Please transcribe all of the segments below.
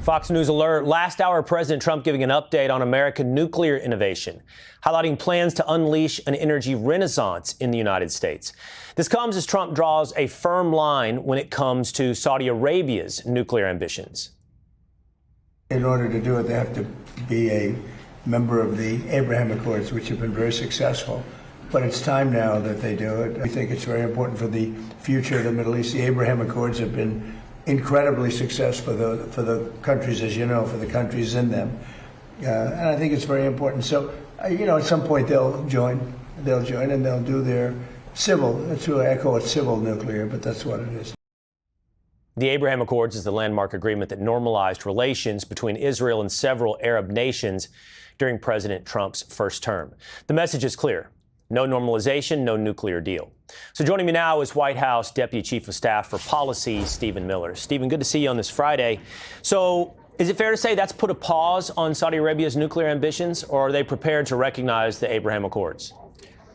Fox News alert. Last hour, President Trump giving an update on American nuclear innovation, highlighting plans to unleash an energy renaissance in the United States. This comes as Trump draws a firm line when it comes to Saudi Arabia's nuclear ambitions. In order to do it, they have to be a member of the Abraham Accords, which have been very successful. But it's time now that they do it. I think it's very important for the future of the Middle East. The Abraham Accords have been incredibly successful for the countries, as you know, for the countries in them. And I think it's very important. So, at some point they'll join and they'll do their civil, to echo it, civil nuclear, but that's what it is. The Abraham Accords is the landmark agreement that normalized relations between Israel and several Arab nations during President Trump's first term. The message is clear. No normalization, no nuclear deal. So joining me now is White House Deputy Chief of Staff for Policy, Stephen Miller. Stephen, good to see you on this Friday. So is it fair to say that's put a pause on Saudi Arabia's nuclear ambitions, or are they prepared to recognize the Abraham Accords?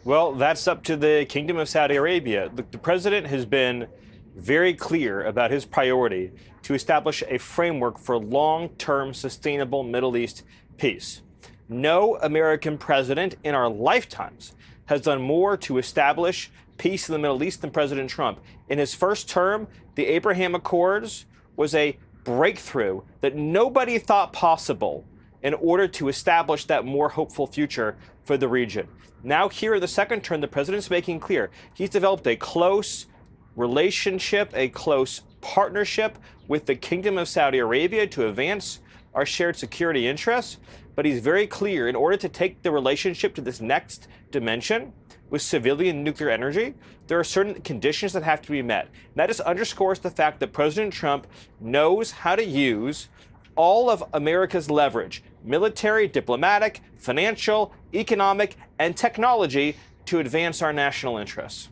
Well, that's up to the Kingdom of Saudi Arabia. The president has been very clear about his priority to establish a framework for long-term sustainable Middle East peace. No American president in our lifetimes has done more to establish peace in the Middle East than President Trump. In his first term, the Abraham Accords was a breakthrough that nobody thought possible in order to establish that more hopeful future for the region. Now here in the second term, the president's making clear he's developed a close relationship, a close partnership with the Kingdom of Saudi Arabia to advance our shared security interests. But he's very clear, in order to take the relationship to this next dimension with civilian nuclear energy, there are certain conditions that have to be met. And that just underscores the fact that President Trump knows how to use all of America's leverage, military, diplomatic, financial, economic, and technology, to advance our national interests.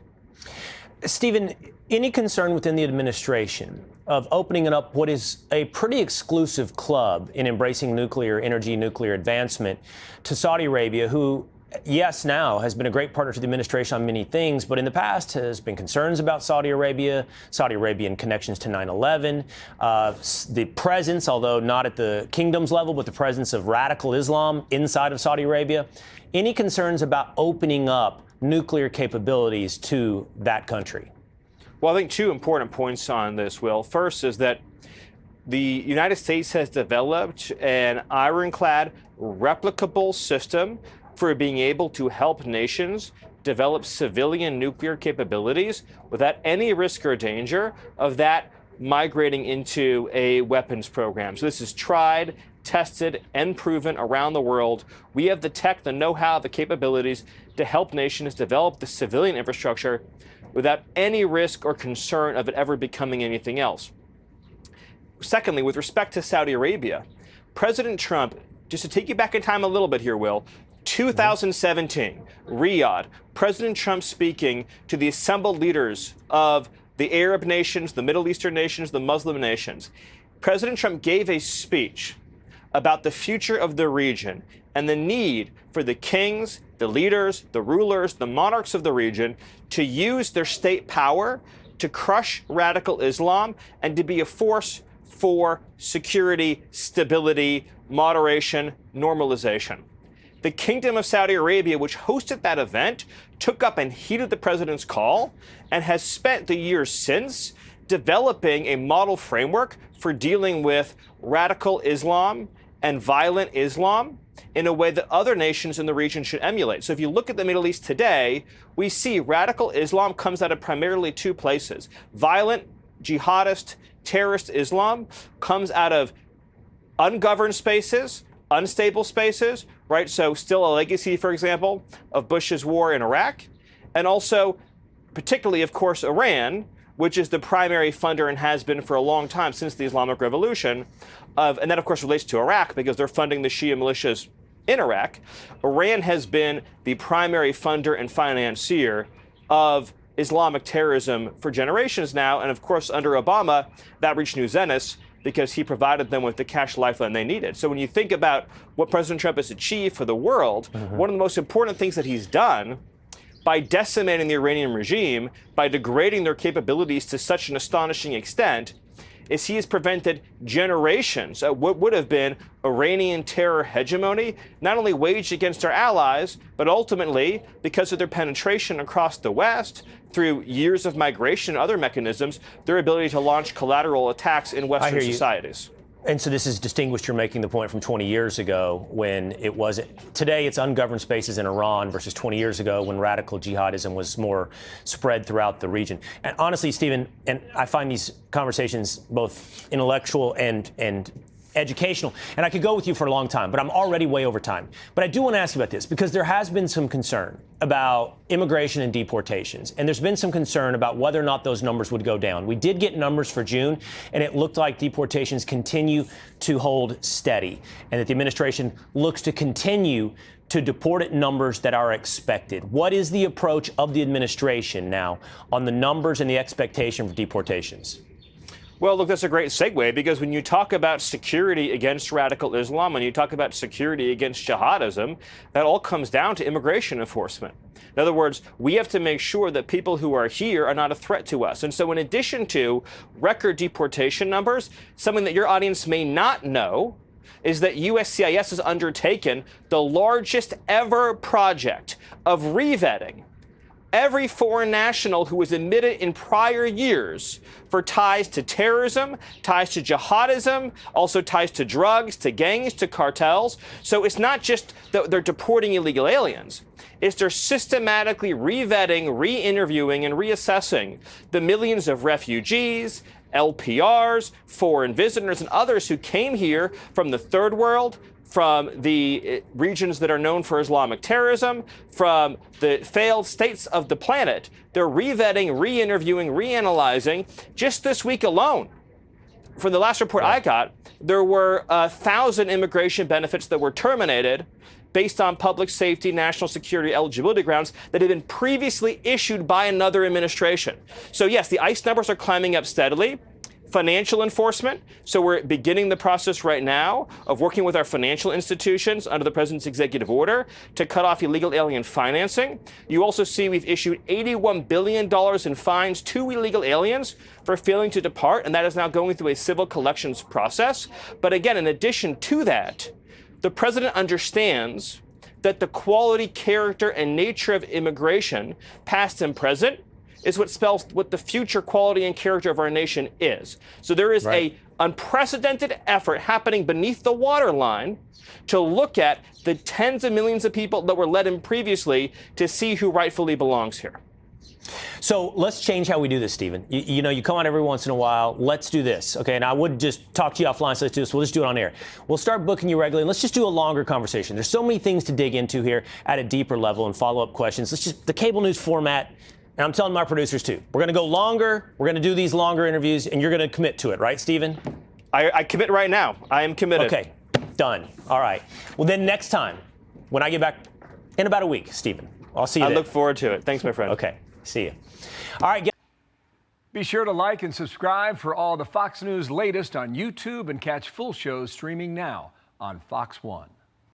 Stephen, any concern within the administration of opening it up what is a pretty exclusive club in embracing nuclear energy, nuclear advancement to Saudi Arabia, who, yes, now has been a great partner to the administration on many things, but in the past has been concerns about Saudi Arabia, Saudi Arabian connections to 9/11, the presence, although not at the kingdom's level, but the presence of radical Islam inside of Saudi Arabia. Any concerns about opening up nuclear capabilities to that country? Well, I think two important points on this, Will. First is that the United States has developed an ironclad, replicable system for being able to help nations develop civilian nuclear capabilities without any risk or danger of that migrating into a weapons program. So this is tried, tested, and proven around the world. We have the tech, the know-how, the capabilities to help nations develop the civilian infrastructure without any risk or concern of it ever becoming anything else. Secondly, with respect to Saudi Arabia, President Trump, just to take you back in time a little bit here, Will, 2017, Riyadh, President Trump speaking to the assembled leaders of the Arab nations, the Middle Eastern nations, the Muslim nations. President Trump gave a speech about the future of the region and the need for the kings, the leaders, the rulers, the monarchs of the region to use their state power to crush radical Islam and to be a force for security, stability, moderation, normalization. The Kingdom of Saudi Arabia, which hosted that event, took up and heeded the president's call and has spent the years since developing a model framework for dealing with radical Islam and violent Islam in a way that other nations in the region should emulate. So if you look at the Middle East today, we see radical Islam comes out of primarily two places. Violent, jihadist, terrorist Islam comes out of ungoverned spaces, unstable spaces, right? So still a legacy, for example, of Bush's war in Iraq, and also particularly, of course, Iran, which is the primary funder and has been for a long time since the Islamic Revolution, and that, of course, relates to Iraq because they're funding the Shia militias in Iraq. Iran has been the primary funder and financier of Islamic terrorism for generations now, and of course, under Obama, that reached new zenith because he provided them with the cash lifeline they needed. So when you think about what President Trump has achieved for the world, one of the most important things that he's done by decimating the Iranian regime, by degrading their capabilities to such an astonishing extent, is he has prevented generations of what would have been Iranian terror hegemony, not only waged against our allies, but ultimately, because of their penetration across the West, through years of migration and other mechanisms, their ability to launch collateral attacks in Western societies. And so this is distinguished. You're making the point from 20 years ago when it wasn't. Today, it's ungoverned spaces in Iran versus 20 years ago when radical jihadism was more spread throughout the region. And honestly, Stephen, and I find these conversations both intellectual and educational, and I could go with you for a long time, but I'm already way over time. But I do want to ask you about this because there has been some concern about immigration and deportations, and there's been some concern about whether or not those numbers would go down. We did get numbers for June, and it looked like deportations continue to hold steady, and that the administration looks to continue to deport at numbers that are expected. What is the approach of the administration now on the numbers and the expectation for deportations? Well, look, that's a great segue, because when you talk about security against radical Islam, when you talk about security against jihadism, that all comes down to immigration enforcement. In other words, we have to make sure that people who are here are not a threat to us. And so in addition to record deportation numbers, something that your audience may not know is that USCIS has undertaken the largest ever project of revetting every foreign national who was admitted in prior years for ties to terrorism, ties to jihadism, also ties to drugs, to gangs, to cartels. So it's not just that they're deporting illegal aliens. It's they're systematically revetting, re-interviewing, and reassessing the millions of refugees, LPRs, foreign visitors, and others who came here from the third world, from the regions that are known for Islamic terrorism, from the failed states of the planet. They're revetting, re-interviewing, reanalyzing. Just this week alone, from the last report I got, there were 1,000 immigration benefits that were terminated based on public safety, national security eligibility grounds that had been previously issued by another administration. So yes, the ICE numbers are climbing up steadily. Financial enforcement. So we're beginning the process right now of working with our financial institutions under the president's executive order to cut off illegal alien financing. You also see we've issued $81 billion in fines to illegal aliens for failing to depart, and that is now going through a civil collections process. But again, in addition to that, the president understands that the quality, character, and nature of immigration, past and present, is what spells what the future quality and character of our nation is. So there is a unprecedented effort happening beneath the waterline to look at the tens of millions of people that were let in previously to see who rightfully belongs here. So let's change how we do this, Stephen. You know, you come on every once in a while. Let's do this, okay? And I would just talk to you offline, so let's do this. We'll just do it on air. We'll start booking you regularly, and let's just do a longer conversation. There's so many things to dig into here at a deeper level and follow-up questions. Let's just, the cable news format, and I'm telling my producers too, we're going to go longer, we're going to do these longer interviews, and you're going to commit to it, right, Stephen? I commit right now. I am committed. Okay, done. All right. Well, then next time, when I get back in about a week, Stephen, I'll see you then. I look forward to it. Thanks, my friend. Okay, see you. All right. Be sure to like and subscribe for all the Fox News latest on YouTube and catch full shows streaming now on Fox One.